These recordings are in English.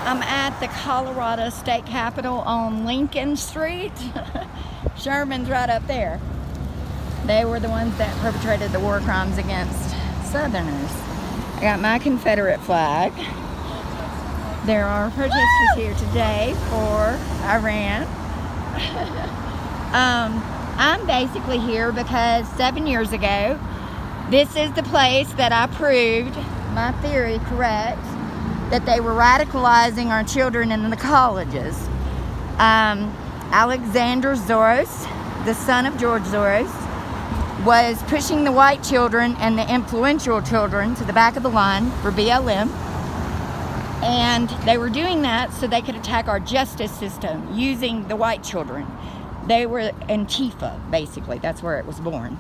I'm at the Colorado State Capitol on Lincoln Street. Sherman's right up there. They were the ones that perpetrated the war crimes against Southerners. I got my Confederate flag. There are protesters here today for Iran. I'm basically here because 7 years ago, this is the place that I proved my theory correct, that they were radicalizing our children in the colleges. Alexander Soros, the son of George Soros, was pushing the white children and the influential children to the back of the line for BLM. And they were doing that so they could attack our justice system using the white children. They were Antifa, basically. That's where it was born.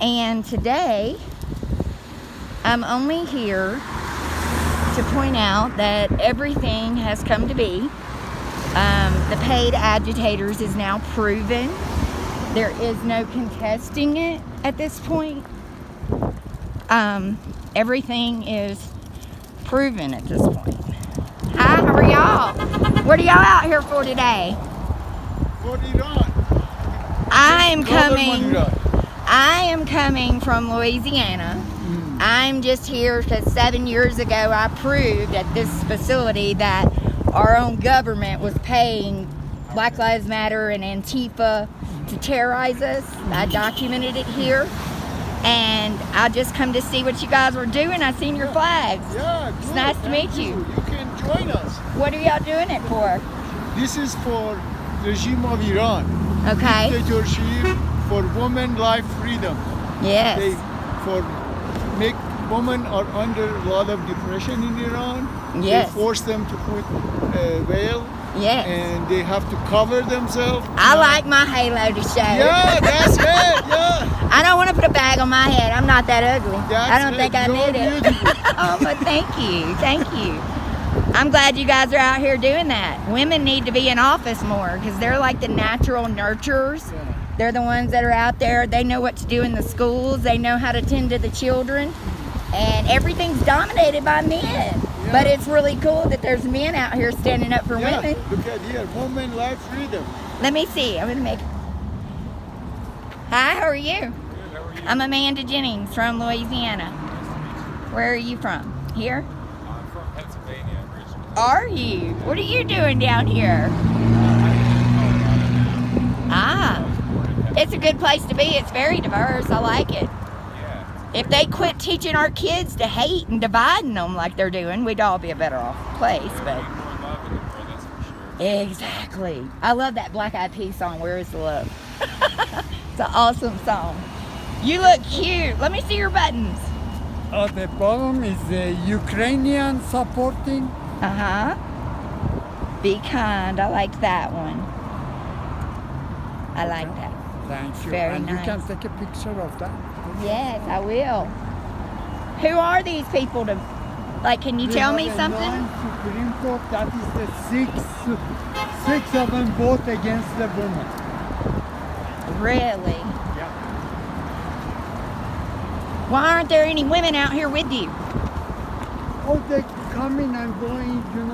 And today, I'm only here to point out that everything has come to be. The paid agitators is now proven. There is no contesting it at this point. Everything is proven at this point. Hi, how are y'all? What are y'all out here for today? For Iran. I am coming from Louisiana. I'm just here because 7 years ago I proved at this facility that our own government was paying Black Lives Matter and Antifa to terrorize us. I documented it here. And I just come to see what you guys were doing. I seen your flags. Yeah, good. It's nice to meet you. You can join us. What are y'all doing it for? This is for regime of Iran. Okay. Dictatorship for women life freedom. Yes. They make women are under a lot of depression in Iran. Yes. They force them to put a veil. Yes. And they have to cover themselves. I like my halo to show. Yeah, that's it. Yeah. I don't want to put a bag on my head. I'm not that ugly. I don't think I You're need it. beautiful. Oh, but thank you. Thank you. I'm glad you guys are out here doing that. Women need to be in office more because they're like the natural nurturers. Yeah. They're the ones that are out there. They know what to do in the schools. They know how to tend to the children. And everything's dominated by men. Yeah. But it's really cool that there's men out here standing up for women. Look at here, women life freedom. Let me see. I'm going to make it. Hi, how are you? Good, how are you? I'm Amanda Jennings from Louisiana. Where are you from? Here? I'm from Pennsylvania originally. Are you? What are you doing down here? Ah, it's a good place to be. It's very diverse. I like it. Yeah. If they quit teaching our kids to hate and dividing them like they're doing, we'd all be a better off place. But More love in the world, that's for sure. exactly. I love that Black Eyed Peas song, Where is the Love? It's an awesome song. You look cute. Let me see your buttons. At the bottom is the Ukrainian supporting. Uh-huh. Be kind. I like that one. I like that. Thank you. Very and nice. you can take a picture of that. Yes, I will. Who are these people to, like, can you tell me something? Supreme Court, that is the six of them vote against the woman. Really? Yeah. Why aren't there any women out here with you? Oh, they coming and going, and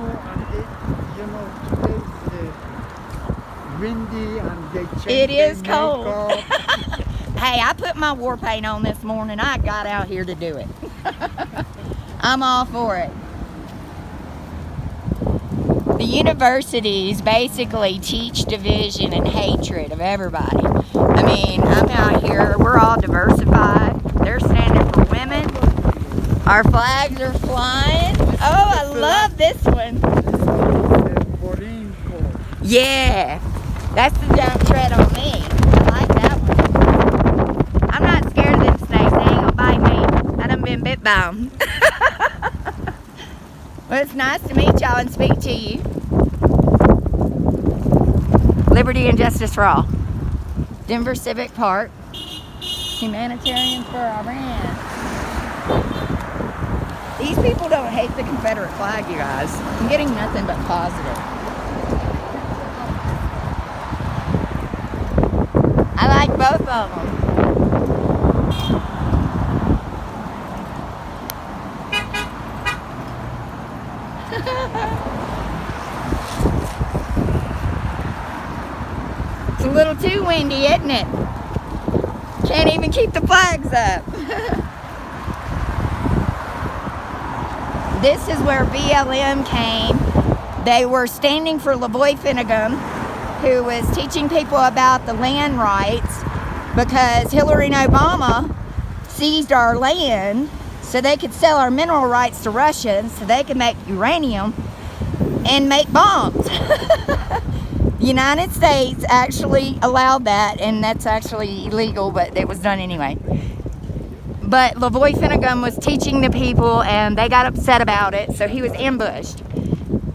today's windy and they change It is their cold. makeup. Hey, I put my war paint on this morning. I got out here to do it. I'm all for it. The universities basically teach division and hatred of everybody. I mean, I'm out here, we're all diversified. They're standing for women. Our flags are flying. Oh, I love this one. Marine Corps. Yeah, that's the jump tread on me. I like that one. I'm not scared of them snakes. They ain't gonna bite me. I done been bit by them. Well, it's nice to meet y'all and speak to you. Liberty and justice for all. Denver Civic Park. Humanitarians for Iran. These people don't hate the Confederate flag, you guys. I'm getting nothing but positive. I like both of them. It's a little too windy, isn't it? Can't even keep the flags up. This is where BLM came. They were standing for LaVoy, who was teaching people about the land rights because Hillary and Obama seized our land so they could sell our mineral rights to Russia so they could make uranium and make bombs. The United States actually allowed that, and that's actually illegal, but it was done anyway. But LaVoy Finnegan was teaching the people, and they got upset about it, so he was ambushed.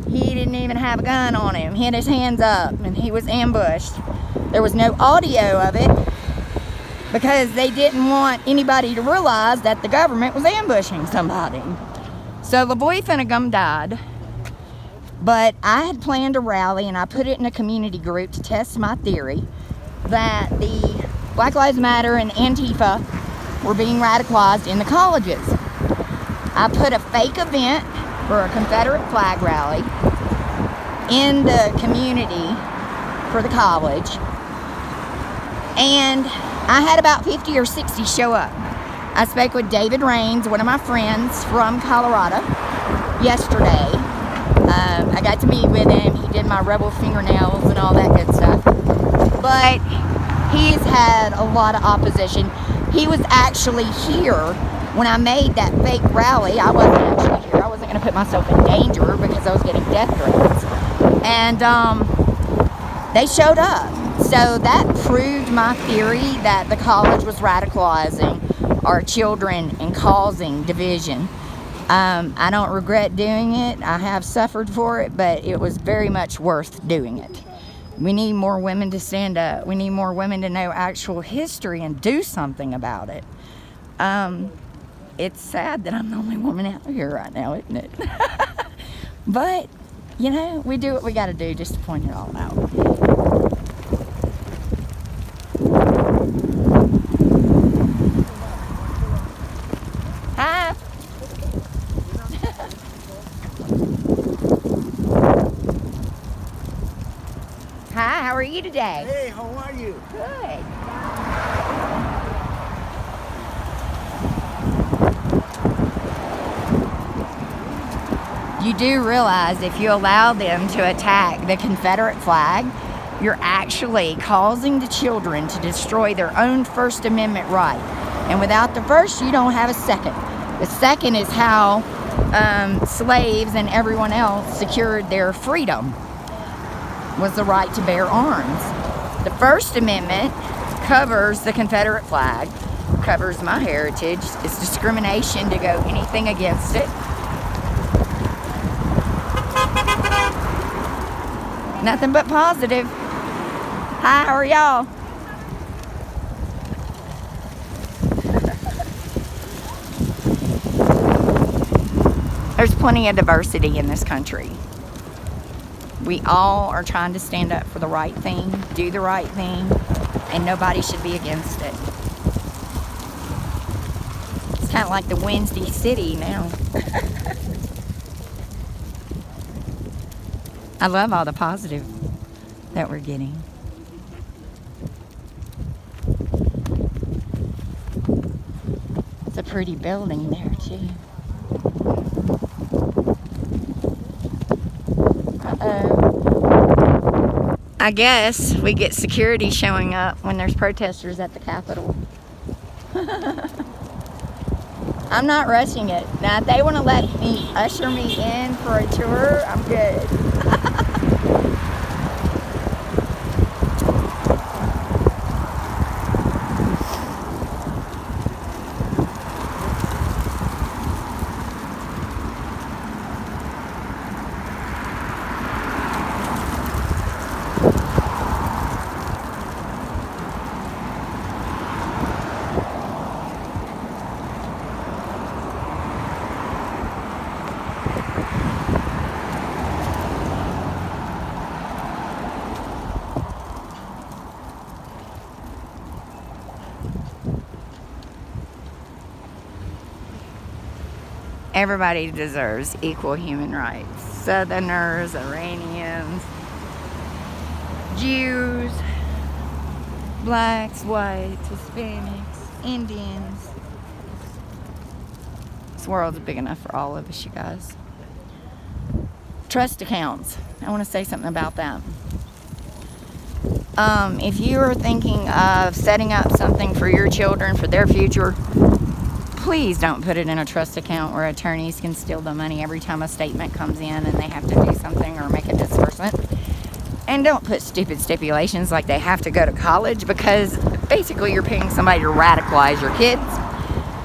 He didn't even have a gun on him. He had his hands up, and he was ambushed. There was no audio of it because they didn't want anybody to realize that the government was ambushing somebody. So LaVoy Finnegan died. But I had planned a rally, and I put it in a community group to test my theory that the Black Lives Matter and Antifa were being radicalized in the colleges. I put a fake event for a Confederate flag rally in the community for the college, and I had about 50 or 60 show up. I spoke with David Rains, one of my friends from Colorado, yesterday. I got to meet with him. He did my rebel fingernails and all that good stuff. But he's had a lot of opposition. He was actually here when I made that fake rally. I wasn't actually here. I wasn't going to put myself in danger because I was getting death threats. And they showed up. So that proved my theory that the college was radicalizing our children and causing division. I don't regret doing it. I have suffered for it, but it was very much worth doing it. We need more women to stand up. We need more women to know actual history and do something about it. It's sad that I'm the only woman out here right now, isn't it? But, you know, we do what we got to do just to point it all out. Hi. Hi, how are you today? Hey, how are you? Good. You do realize if you allow them to attack the Confederate flag, you're actually causing the children to destroy their own First Amendment right. And without the first, you don't have a second. The second is how slaves and everyone else secured their freedom, was the right to bear arms. The First Amendment covers the Confederate flag, covers my heritage. It's discrimination to go anything against it. Nothing but positive. Hi, how are y'all? There's plenty of diversity in this country. We all are trying to stand up for the right thing, do the right thing, and nobody should be against it. It's kind of like the Wednesday City now. I love all the positive that we're getting. It's a pretty building there too. I guess we get security showing up when there's protesters at the Capitol. I'm not rushing it. Now, if they want to usher me in for a tour, I'm good. Everybody deserves equal human rights. Southerners, Iranians, Jews, blacks, whites, Hispanics, Indians. This world's big enough for all of us, you guys. Trust accounts. I want to say something about that. If you are thinking of setting up something for your children, for their future, please don't put it in a trust account where attorneys can steal the money every time a statement comes in and they have to do something or make a disbursement. And don't put stupid stipulations like they have to go to college, because basically you're paying somebody to radicalize your kids.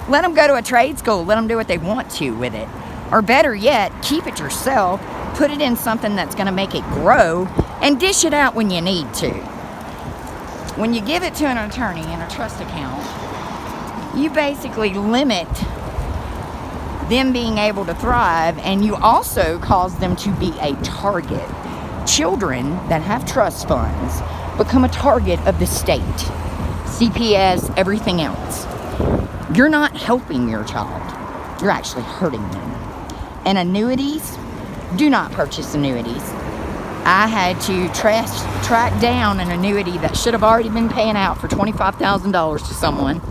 Let them go to a trade school. Let them do what they want to with it. Or better yet, keep it yourself. Put it in something that's going to make it grow and dish it out when you need to. When you give it to an attorney in a trust account, you basically limit them being able to thrive, and you also cause them to be a target. Children that have trust funds become a target of the state, CPS, everything else. You're not helping your child. You're actually hurting them. And annuities, do not purchase annuities. I had to track down an annuity that should have already been paying out for $25,000 to someone.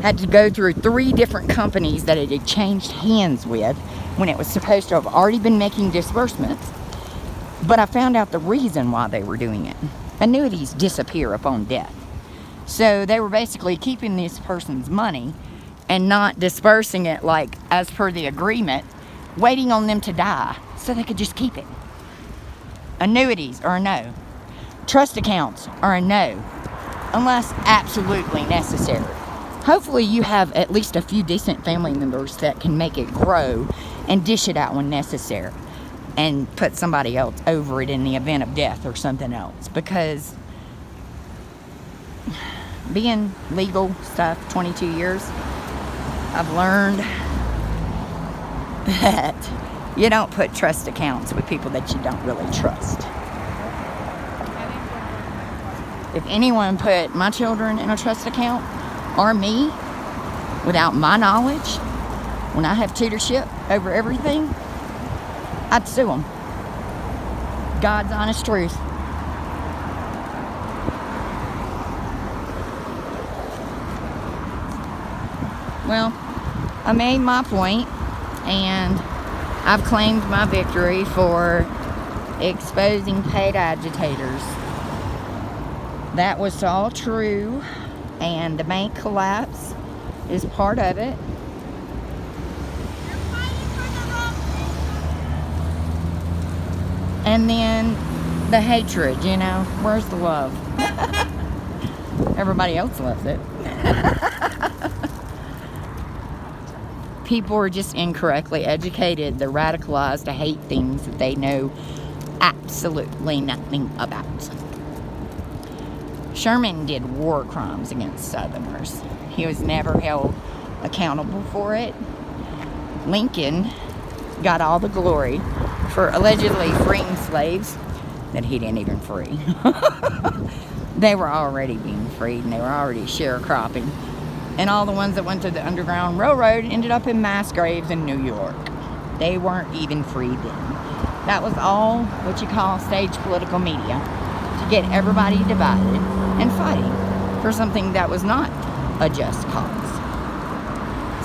Had to go through 3 different companies that it had changed hands with when it was supposed to have already been making disbursements. But I found out the reason why they were doing it. Annuities disappear upon death. So they were basically keeping this person's money and not dispersing it like as per the agreement, waiting on them to die so they could just keep it. Annuities are a no. Trust accounts are a no, unless absolutely necessary. Hopefully you have at least a few decent family members that can make it grow and dish it out when necessary, and put somebody else over it in the event of death or something else. Because being legal stuff 22 years, I've learned that you don't put trust accounts with people that you don't really trust. If anyone put my children in a trust account, or me, without my knowledge, when I have tutorship over everything, I'd sue them. God's honest truth. Well, I made my point, and I've claimed my victory for exposing paid agitators. That was all true, and the bank collapse is part of it. And then the hatred, you know, where's the love? Everybody else loves it. People are just incorrectly educated. They're radicalized to hate things that they know absolutely nothing about. Sherman did war crimes against Southerners. He was never held accountable for it. Lincoln got all the glory for allegedly freeing slaves that he didn't even free. They were already being freed, and they were already sharecropping. And all the ones that went to the Underground Railroad ended up in mass graves in New York. They weren't even free then. That was all what you call stage political media to get everybody divided and fighting for something that was not a just cause.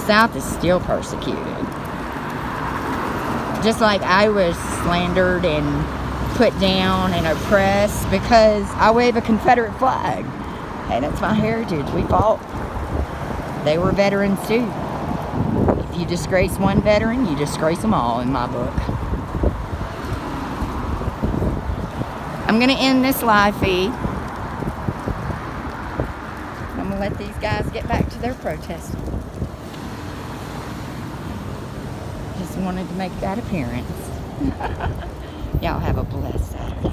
South is still persecuted. Just like I was slandered and put down and oppressed because I wave a Confederate flag. Hey, that's my heritage. We fought. They were veterans too. If you disgrace one veteran, you disgrace them all in my book. I'm going to end this live feed. I'm going to let these guys get back to their protest. Just wanted to make that appearance. Y'all have a blessed Saturday.